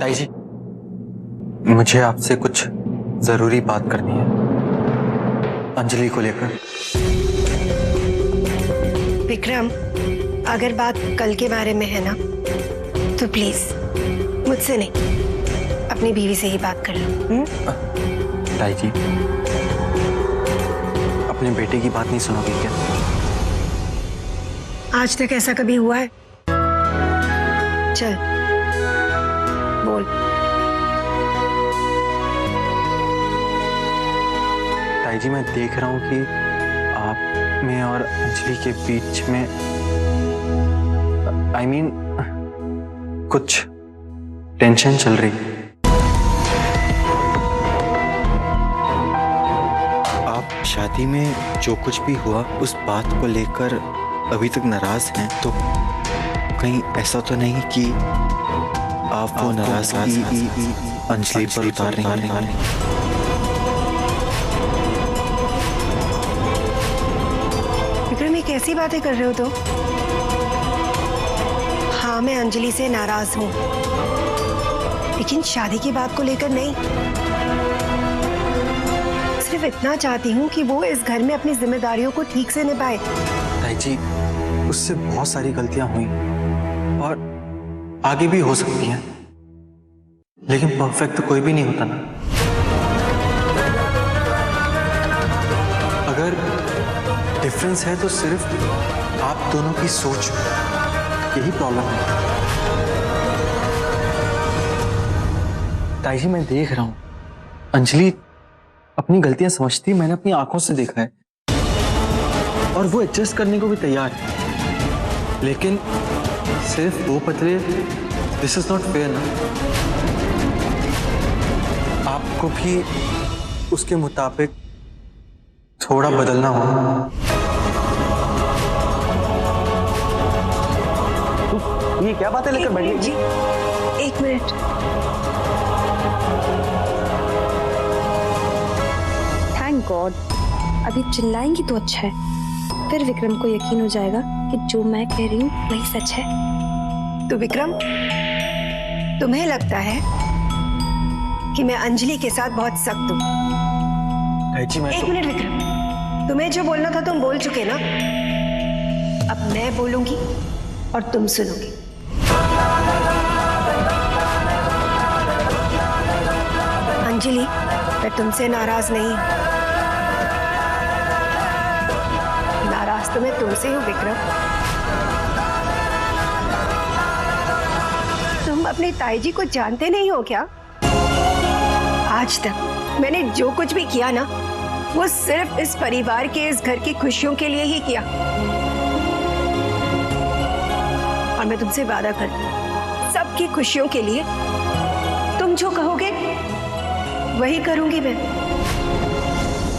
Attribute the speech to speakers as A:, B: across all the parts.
A: ताई जी, मुझे आपसे कुछ जरूरी बात करनी है अंजलि को लेकर।
B: विक्रम, अगर बात कल के बारे में है ना तो प्लीज मुझसे नहीं, अपनी बीवी से ही बात कर लो।
A: ताई जी, अपने बेटे की बात नहीं सुनोगी क्या?
B: आज तक ऐसा कभी हुआ है? चल बोल।
A: ताई जी, मैं देख रहा हूँ कि आप में और अंजलि के बीच में कुछ टेंशन चल रही है। आप शादी में जो कुछ भी हुआ उस बात को लेकर अभी तक नाराज हैं, तो कहीं ऐसा तो नहीं कि आप वो नाराजगी अंजलि पर उतार रही हैं?
B: विक्रम, ये कैसी बातें कर रहे हो तो? हाँ, मैं अंजलि से नाराज हूँ, लेकिन शादी की बात को लेकर नहीं। सिर्फ इतना चाहती हूँ कि वो इस घर में अपनी जिम्मेदारियों को ठीक से निभाए।
A: ताई जी, उससे बहुत सारी गलतियां हुई और आगे भी हो सकती हैं, लेकिन परफेक्ट तो कोई भी नहीं होता ना। अगर डिफरेंस है तो सिर्फ आप दोनों की सोच, यही प्रॉब्लम है। ताई जी, मैं देख रहा हूं अंजलि अपनी गलतियां समझती, मैंने अपनी आंखों से देखा है, और वो एडजस्ट करने को भी तैयार है, लेकिन सिर्फ दो पतले, दिस इज नॉट फेयर ना। आपको भी उसके मुताबिक थोड़ा बदलना होगा। ये क्या बातें लेकर बैठी जी?
B: एक मिनट।
C: थैंक गॉड, अभी चिल्लाएंगी तो अच्छा है, फिर विक्रम को यकीन हो जाएगा कि जो मैं कह रही हूँ वही सच है।
B: तो विक्रम, तुम्हें लगता है कि मैं अंजलि के साथ बहुत सख्त हूँ? एक मिनट विक्रम, तुम्हें जो बोलना था तुम बोल चुके ना, अब मैं बोलूंगी और तुम सुनोगी। अंजलि, मैं तुमसे नाराज नहीं हूं, नाराज तो मैं तुमसे हूं विक्रम। तुम अपनी ताई जी को जानते नहीं हो क्या? आज तक मैंने जो कुछ भी किया ना, वो सिर्फ इस परिवार के, इस घर की खुशियों के लिए ही किया, और मैं तुमसे वादा करती हूँ सबकी खुशियों के लिए तुम जो कहोगे वही करूंगी मैं।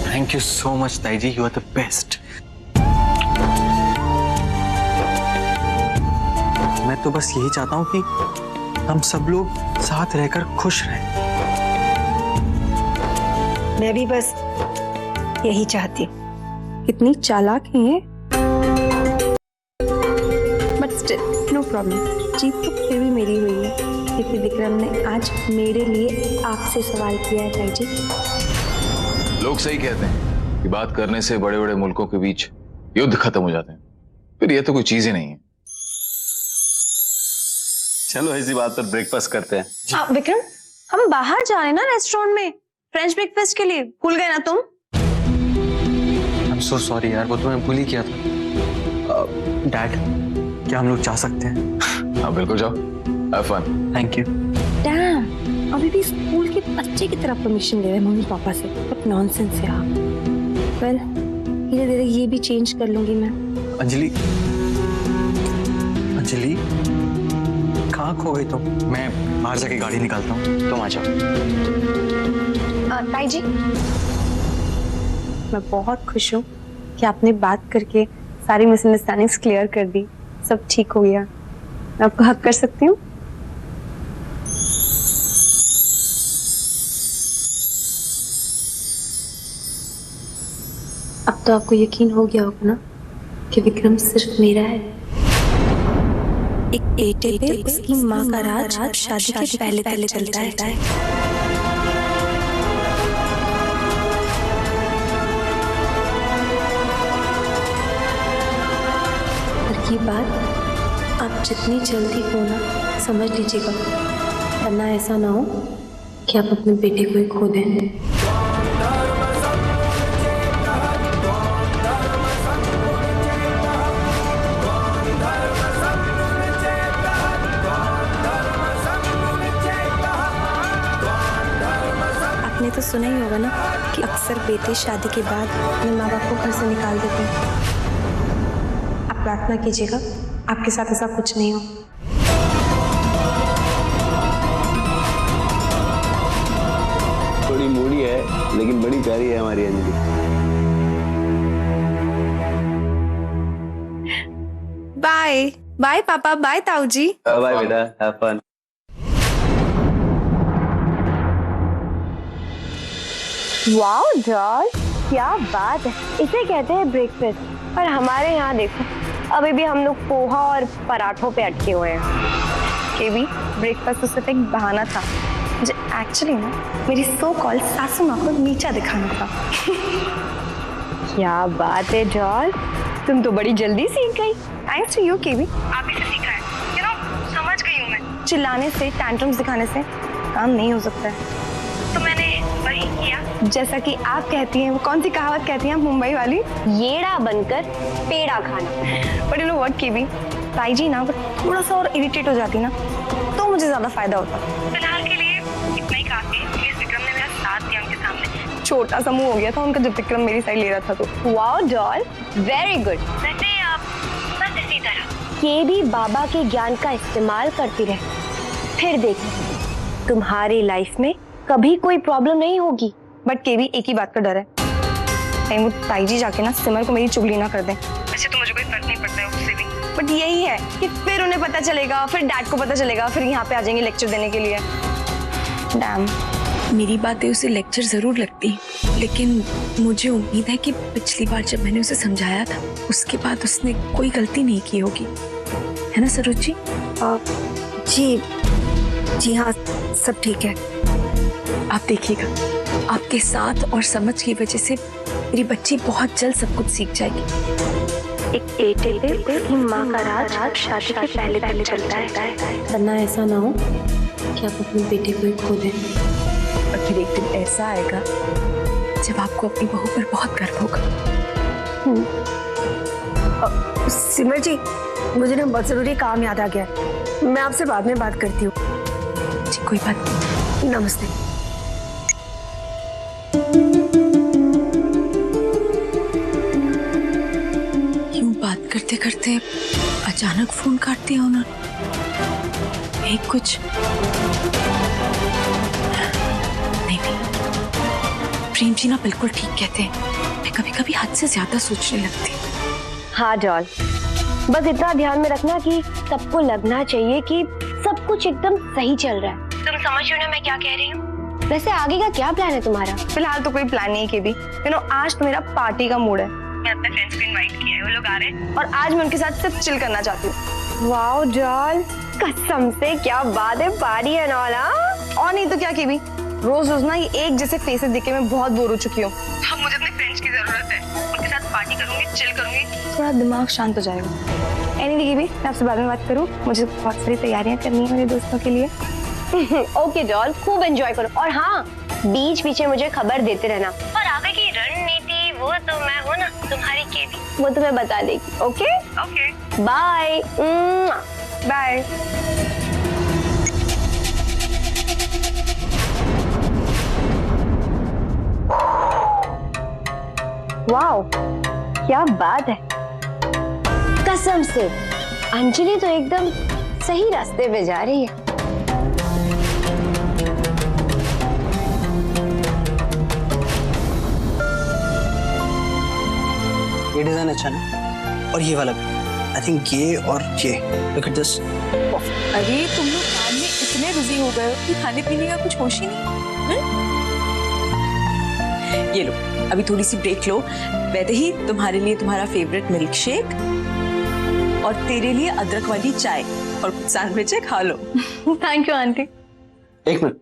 A: थैंक यू सो मच ताई जी, यू आर द बेस्ट। मैं तो बस यही चाहता हूँ कि हम सब लोग साथ रहकर खुश रहें।
B: मैं भी बस यही चाहती हूँ।
C: कितनी चालाक है ये, बट स्टिल नो प्रॉब्लम, जीत तो फिर भी मेरी हुई है, क्योंकि विक्रम ने आज मेरे लिए आपसे सवाल किया है। ताई जी,
D: लोग सही कहते हैं कि बात करने से बड़े बड़े मुल्कों के बीच युद्ध खत्म हो जाते हैं, फिर ये तो कोई चीज ही नहीं है।
E: चलो इसी बात पर ब्रेकफास्ट करते हैं।
C: विक्रम, हम बाहर जा रहे हैं ना रेस्टोरेंट में फ्रेंच ब्रेकफास्ट के लिए, भूल गए ना तुम?
A: आई एम सो सॉरी यार, वो तो मैं भूल ही किया था। डैड, क्या हम लोग जा सकते हैं?
D: हाँ बिल्कुल, जाओ, have fun.
A: Thank you.
C: Damn, अभी भी स्कूल के बच्चे की तरह परमिशन ले रहे हैं मम्मी पापा से, बट नॉनसेंस यार। वेल, धीरे धीरे ये भी चेंज कर लूंगी मैं।
A: अंजलि, अंजलि कहाँ खो गई तुम? मैं बाहर जाके गाड़ी निकालता हूँ, तुम आ जाओ।
C: ताई जी, मैं बहुत खुश हूँ कि आपने बात करके सारी मिसअंडरस्टैंडिंग्स क्लियर कर दी, सब ठीक हो गया। मैं आपको हक कर सकती हूँ? अब तो आपको यकीन हो गया होगा ना कि विक्रम सिर्फ मेरा है। एक बेटे पे उसकी माँ का राज शादी के पहले पहले चलता है। और ये बात आप जितनी जल्दी हो ना समझ लीजिएगा, वरना ऐसा ना हो कि आप अपने बेटे को ही खो दें। आपने तो सुना ही होगा ना कि अक्सर बेटे शादी के बाद अपने माँ बाप को घर से निकाल देते हैं। आप प्रार्थना कीजिएगा आपके साथ ऐसा कुछ नहीं हो।
E: थोड़ी मूडी है लेकिन बड़ी प्यारी है हमारी अंजलि।
C: बाय बाय पापा, बाय ताऊ जी।
E: बाय बेटा, हैव फन।
F: वाओ डॉल, क्या बात है, इसे कहते हैं ब्रेकफास्ट। और हमारे यहाँ देखो, अभी भी हम लोग पोहा और पराठों पे अटके हुए हैं।
G: केवी, ब्रेकफास्ट तो सिर्फ एक बहाना था। मुझे एक्चुअली ना मेरी सो कॉल्ड सासू माँ को नीचा दिखाना था।
F: क्या बात है डॉल, तुम तो बड़ी जल्दी सीख गई।
G: थैंक्स टू यू केवी, आप ही से सीखा है। यू नो, समझ गई हूँ मैं। चिल्लाने से, टैंट्रम्स दिखाने से काम नहीं हो सकता है। तो मैंने वही किया जैसा कि आप कहती हैं। वो कौन सी कहावत कहती हैं मुंबई वाली?
F: येड़ा बनकर पेड़ा खाना।
G: बट यू नो व्हाट केवी, ताई जी ना थोड़ा सा और इरिटेट हो जाती ना तो मुझे ज्यादा फायदा होता। फिलहाल के लिए इतना ही काफी। प्लीज, विक्रम ने मेरा साथ दिया उनके सामने। छोटा सा मुंह हो गया था उनका जब विक्रम मेरी साइड ले रहा था तो।
F: Wow doll, very good.
G: वैसे आप बस इसी तरह
F: ये भी बाबा के ज्ञान का इस्तेमाल करती रहे, फिर देखो तुम्हारी लाइफ में कभी कोई प्रॉब्लम नहीं होगी।
G: बट केवी, एक ही बात का डर है, कहीं वो ताई जी जाके ना सिमर को मेरी चुगली ना कर दें। वैसे तो मुझे कोई फर्क नहीं पड़ता है उससे भी, बट यही है कि फिर उन्हें पता चलेगा, फिर डैड को पता चलेगा, फिर यहाँ पे आ जाएंगे लेक्चर देने के लिए। डैम।
H: मेरी बातें उसे लेक्चर जरूर लगती, लेकिन मुझे उम्मीद है कि पिछली बार जब मैंने उसे समझाया था उसके बाद उसने कोई गलती नहीं की होगी, है ना सरोज जी?
B: जी हाँ, सब ठीक है।
H: आप देखिएगा, आपके साथ और समझ की वजह से मेरी बच्ची बहुत जल्द सब कुछ सीख जाएगी।
C: एक बेटे पे उसकी माँ का राज शादी के पहले पहले चलता है, वरना ऐसा ना हो कि आप अपने बेटे को ही खो दें।
H: और फिर एक दिन ऐसा आएगा जब आपको अपनी बहू पर बहुत गर्व होगा।
B: सिमर जी, मुझे ना बहुत जरूरी काम याद आ गया, मैं आपसे बाद में बात करती हूँ।
H: जी कोई बात नहीं।
B: नमस्ते।
H: यूं बात करते करते अचानक फोन काट दिया उन्होंने। नहीं कुछ नहीं, प्रेम जी ना बिल्कुल ठीक कहते हैं, मैं कभी कभी हद से ज्यादा सोचने लगती हूँ।
F: हाँ डॉल, बस इतना ध्यान में रखना कि सबको लगना चाहिए कि सब कुछ एकदम सही चल रहा है।
G: तुम समझ रहे हो ना मैं क्या कह रही हूँ?
F: वैसे आगे का क्या प्लान है तुम्हारा?
G: फिलहाल तो कोई प्लान नहीं है केवी। यू नो, आज तो मेरा पार्टी का मूड है। मैं अपने फ्रेंड्स को इनवाइट किया है, वो लोग आ रहे हैं और आज मैं उनके साथ सिर्फ चिल करना चाहती हूँ।
F: वाओ डॉल, कसम से क्या बात है, पार्टी है ना?
G: और नहीं तो क्या केवी, रोज रोज ना ये एक जैसे फेसेस देख के मैं बहुत बोर हो चुकी हूँ। अब मुझे अपने फ्रेंड्स की जरूरत है, उनके साथ पार्टी करूंगी, चिल करूंगी, थोड़ा दिमाग शांत हो जाएगा। एनीवे केवी, मैं आपसे बाद में बात करूँ, मुझे बहुत सारी तैयारियां करनी है मेरे दोस्तों के लिए।
F: ओके डॉल, खूब एंजॉय करो। और हाँ, बीच पीछे मुझे खबर देते रहना।
G: और आगे की रणनीति वो तो मैं हूँ ना, तुम्हारी केवी,
F: वो तुम्हें बता देगी। Okay
G: okay,
F: bye
G: bye.
F: Wow, क्या बात है, कसम से अंजलि तो एकदम सही रास्ते पे जा रही है।
I: ये डिजाइन अच्छा है और ये वाला भी। आई थिंक ये और ये, लुक एट दिस।
H: अरे तुम लोग काम में इतने बिजी हो गए हो कि खाने पीने का कुछ होश ही नहीं। ये लो, अभी थोड़ी सी ब्रेक लो। वैसे ही तुम्हारे लिए तुम्हारा फेवरेट मिल्क शेक और तेरे लिए अदरक वाली चाय और कुछ सैंडविच खा लो।
G: Thank you aunty.
I: एक मिनट,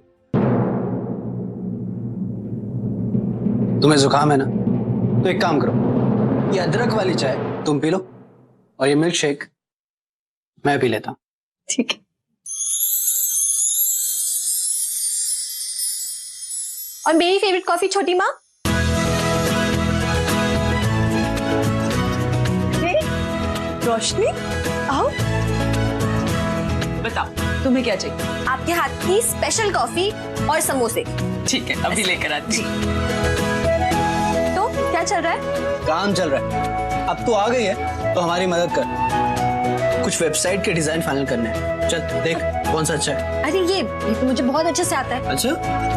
I: तुम्हें जुकाम है ना, तो एक काम करो, ये अदरक वाली चाय तुम पी लो और ये मिल्क शेक मैं पी लेता हूँ।
H: ठीक है।
G: और मेरी फेवरेट कॉफी छोटी माँ।
H: रोशनी आओ, बताओ तुम्हें क्या चाहिए?
G: आपके हाथ की स्पेशल कॉफी और समोसे।
H: ठीक है, अभी लेकर आती हूँ।
G: तो क्या चल रहा है?
I: काम चल रहा है। अब तू आ गई है तो हमारी मदद कर, कुछ वेबसाइट के डिजाइन फाइनल करने हैं। चल देख कौन सा अच्छा है।
G: अरे ये तो मुझे बहुत अच्छे से आता है।
I: अच्छा,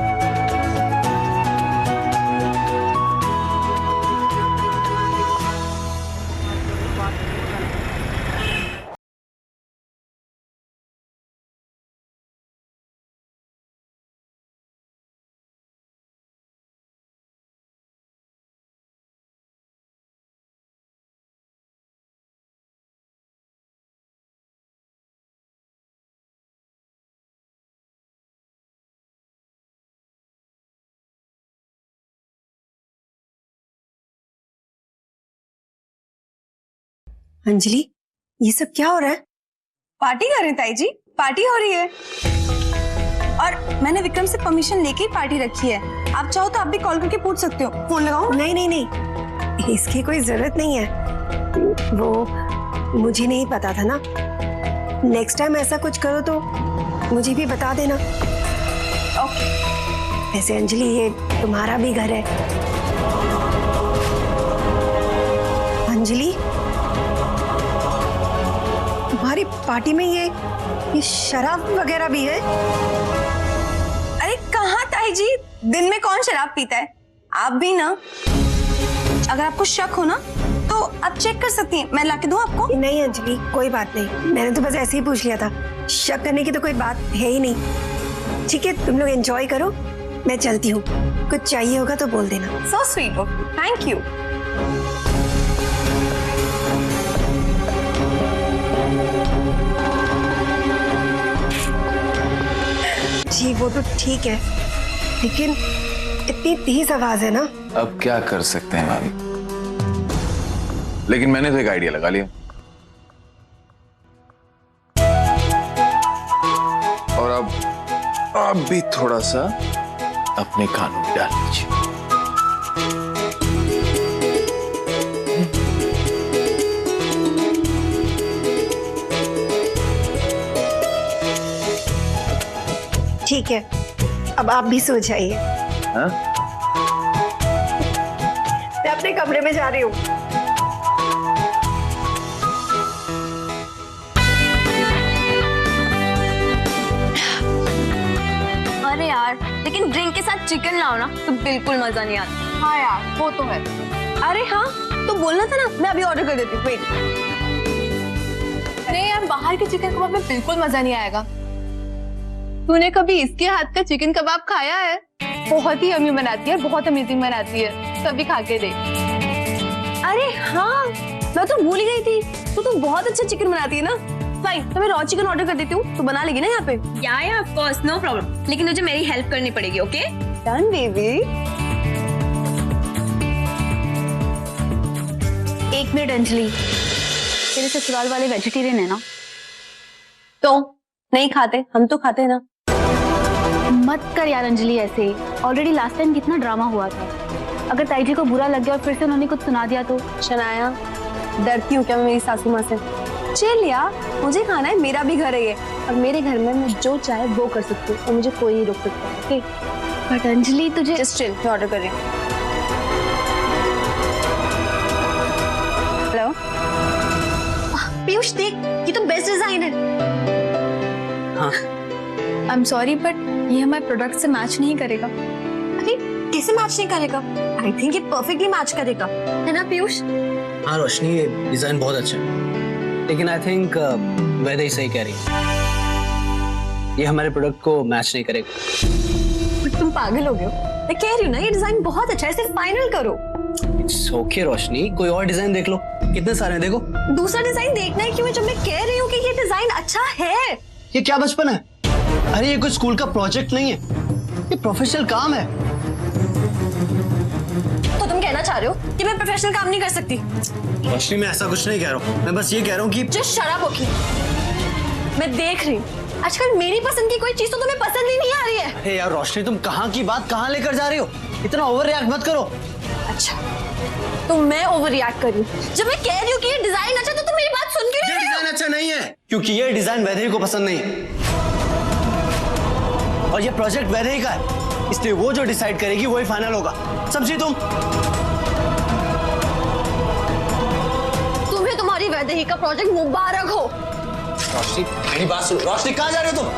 B: अंजलि, ये सब क्या हो रहा है?
G: पार्टी कर रहे हैं ताई जी, पार्टी हो रही है। और मैंने विक्रम से परमिशन लेके ही पार्टी रखी है। आप चाहो तो आप भी कॉल करके पूछ सकते हो। फोन लगाओ?
B: नहीं नहीं नहीं, इसकी कोई जरूरत नहीं है। वो मुझे नहीं पता था ना। नेक्स्ट टाइम ऐसा कुछ करो तो मुझे भी बता देना।
G: ओके।
B: वैसे अंजलि, ये तुम्हारा भी घर है। अंजलि, तुम्हारी पार्टी में ये शराब वगैरह भी है?
G: अरे कहाँ ताई जी, दिन में कौन शराब पीता है? आप भी ना। अगर आपको शक हो ना तो आप चेक कर सकती हैं। मैं लाके दूं आपको?
B: नहीं अंजलि, कोई बात नहीं। मैंने तो बस ऐसे ही पूछ लिया था। शक करने की तो कोई बात है ही नहीं। ठीक है, तुम लोग एंजॉय करो, मैं चलती हूँ। कुछ चाहिए होगा तो बोल देना।
G: So sweet, thank you.
B: जी वो तो ठीक है, लेकिन इतनी तेज आवाज है ना।
D: अब क्या कर सकते हैं भाभी, लेकिन मैंने तो एक आइडिया लगा लिया। और अब आप भी थोड़ा सा अपने कानों में डाल लीजिए।
B: ठीक है, अब आप भी सो जाइए।
D: हाँ?
B: मैं अपने कमरे में जा रही हूँ।
G: अरे यार, लेकिन ड्रिंक के साथ चिकन लाओ ना तो बिल्कुल मजा नहीं आता। हाँ यार, वो तो है। अरे हाँ, तो बोलना था ना, मैं अभी ऑर्डर कर देती हूँ। वेट।
J: नहीं यार, बाहर के चिकन कबाब में बिल्कुल मजा नहीं आएगा। तूने कभी इसके हाथ का चिकन कबाब खाया है? बहुत ही यम्मी बनाती है, बहुत अमेजिंग बनाती है। कभी खा के देख।
G: अरे हाँ, मैं तो भूल ही गई थी। तू बहुत अच्छा चिकन बनाती है ना। फाइन, तो मैं रॉ चिकन ऑर्डर कर देती हूँ। तू बना लेगी ना यहाँ पे? या ऑफ कोर्स, नो प्रॉब्लम। लेकिन तुझे मेरी हेल्प करनी पड़ेगी। Okay done baby.
J: एक मिनट अंजलि, तेरे ससुराल वाले वेजिटेरियन है ना?
G: तो नहीं खाते, हम तो खाते हैं ना।
J: मत कर यार अंजलि ऐसे। ऑलरेडी लास्ट टाइम कितना ड्रामा हुआ था। अगर ताई जी को बुरा लग गया और फिर से उन्होंने कुछ सुना दिया तो?
G: शनाया, डरती हूँ क्या मैं मेरी सासू माँ से? चिल यार, मुझे खाना है, मेरा भी घर है ये। और मेरे घर में मैं जो चाहे वो कर सकती हूँ और मुझे कोई नहीं रोक सकता। ओके?
J: बट अंजलि तुझे
G: जस्ट चिल, मैं ऑर्डर कर रही हूँ। हेलो पीयूष, देख ये तो बेस्ट डिजाइन है।
I: हाँ,
J: आई एम सॉरी बट ये हमारे प्रोडक्ट से मैच नहीं करेगा।
G: अरे कैसे मैच नहीं करेगा? आई थिंक ये परफेक्टली मैच करेगा, है ना पीयूष?
I: हाँ रोशनी, ये डिजाइन बहुत अच्छा है, लेकिन आई थिंक वैदे ही सही कह रही है, ये हमारे प्रोडक्ट को मैच नहीं करेगा।
G: तुम पागल हो गए हो? मैं कह रही हूँ ना, ये डिजाइन बहुत अच्छा है, सिर्फ फाइनल करो।
I: इट्स ओके रोशनी, कोई और डिजाइन देख लो। कितने सारे हैं देखो।
G: दूसरा डिजाइन देखना है क्यों, जब मैं कह रही हूँ कि ये डिजाइन अच्छा है।
I: ये क्या बचपन है? अरे ये कोई स्कूल का प्रोजेक्ट नहीं है, ये प्रोफेशनल काम है।
G: तो तुम कहना चाह रहे हो कि मैं प्रोफेशनल काम नहीं कर सकती?
I: रोशनी मैं ऐसा कुछ नहीं कह रहा हूँ, मैं बस ये कह रहा हूँ कि
G: जो शराब होगी, मैं देख रही हूँ आजकल मेरी पसंद की कोई चीज तो तुम्हें पसंद ही नहीं आ रही है।
I: अरे यार रोशनी, तुम कहाँ की बात कहाँ लेकर जा रही हो? इतना ओवर रिएक्ट मत करो।
G: अच्छा तो मैं ओवर रिएक्ट कर रही हूँ? जब मैं कह रही हूँ कि ये डिजाइन अच्छा तो तुम मेरी बात सुन क्यों नहीं रहे हो?
I: डिजाइन अच्छा नहीं है क्योंकि ये डिजाइन वैदेही को पसंद नहीं है और ये प्रोजेक्ट वैदेही का है, इसलिए वो जो डिसाइड करेगी वही फाइनल होगा। समझी तुम?
G: तुम्हें तुम्हारी वैदेही का प्रोजेक्ट मुबारक हो।
I: रोशनी मेरी बात सुनो। रोशनी कहाँ जा रहे हो तुम?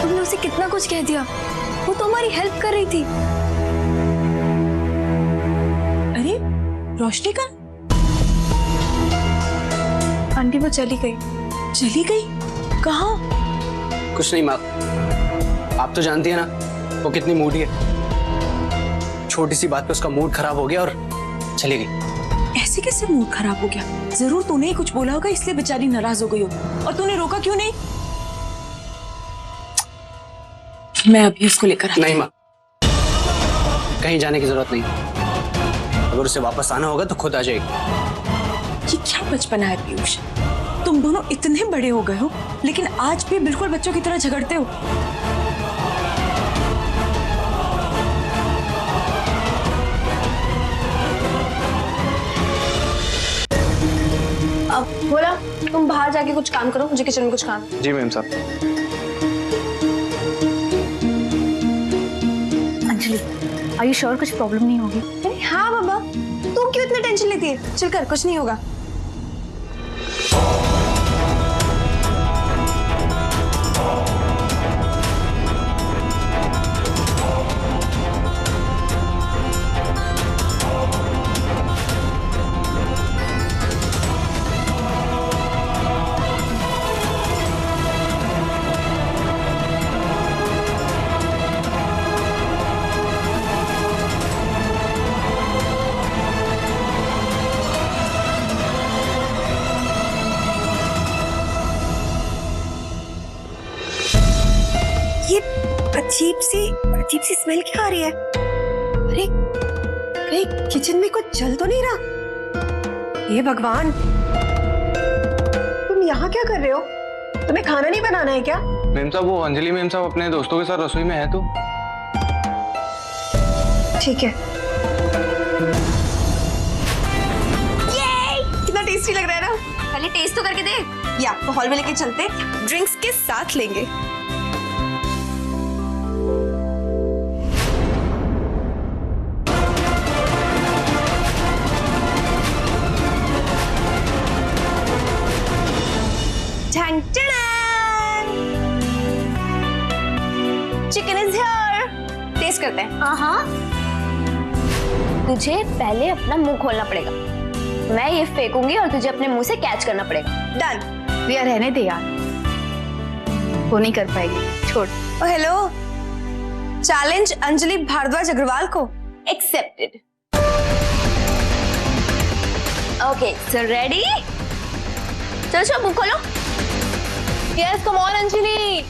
G: तुमने उसे कितना कुछ कह दिया, वो तो हमारी हेल्प कर रही थी।
H: अरे रोशनी का आंटी वो चली गई। चली गई? कहाँ?
I: कुछ नहीं माँ, आप तो जानती है ना वो कितनी मूडी है। छोटी सी बात पे उसका मूड खराब हो गया और चली गई।
H: ऐसे कैसे मूड खराब हो गया? जरूर तूने ही कुछ बोला होगा इसलिए बेचारी नाराज हो गई हो। और तूने रोका क्यों नहीं? मैं अभी उसको लेकर आती हूँ।
I: नहीं माँ, कहीं जाने की जरूरत नहीं, अगर उसे वापस आना होगा तो खुद आ जाएगी।
H: ये क्या बचपना है पीयूष, तुम दोनों इतने बड़े हो गए हो लेकिन आज भी बिल्कुल बच्चों की तरह झगड़ते हो।
G: अब बोला तुम बाहर जाके कुछ काम करो, मुझे किचन में कुछ काम है।
A: जी मैम साहब।
J: अंजलि, आर यू श्योर कुछ प्रॉब्लम नहीं होगी?
G: अरे हाँ बाबा, तुम क्यों इतना टेंशन लेती है? चल कर, कुछ नहीं होगा।
B: ये अजीब सी स्मेल क्या आ रही है? अरे कहीं किचन में कुछ जल तो नहीं रहा? हे भगवान, तुम यहाँ क्या कर रहे हो? तुम्हें खाना नहीं बनाना है क्या?
A: मैम साहब वो अंजलि मैम साहब अपने दोस्तों के साथ रसोई में है तो।
B: ठीक है।
G: कितना टेस्टी लग रहा है ना? पहले टेस्ट तो करके दे। या तो हॉल में लेके चलते, ड्रिंक्स के साथ लेंगे। Chicken is here. टेस्ट करते हैं।
F: हाँ, तुझे पहले अपना मुंह खोलना पड़ेगा। मैं ये फेंकूंगी और तुझे अपने मुंह से कैच करना पड़ेगा।
G: डन।
J: भैया रहने दे यार, वो नहीं कर पाएगी, छोड़।
G: ओ हेलो, चैलेंज अंजलि भारद्वाज अग्रवाल को
F: एक्सेप्टेड। Okay so ready? चलो मुंह खोलो।
J: Yes come on Anjali.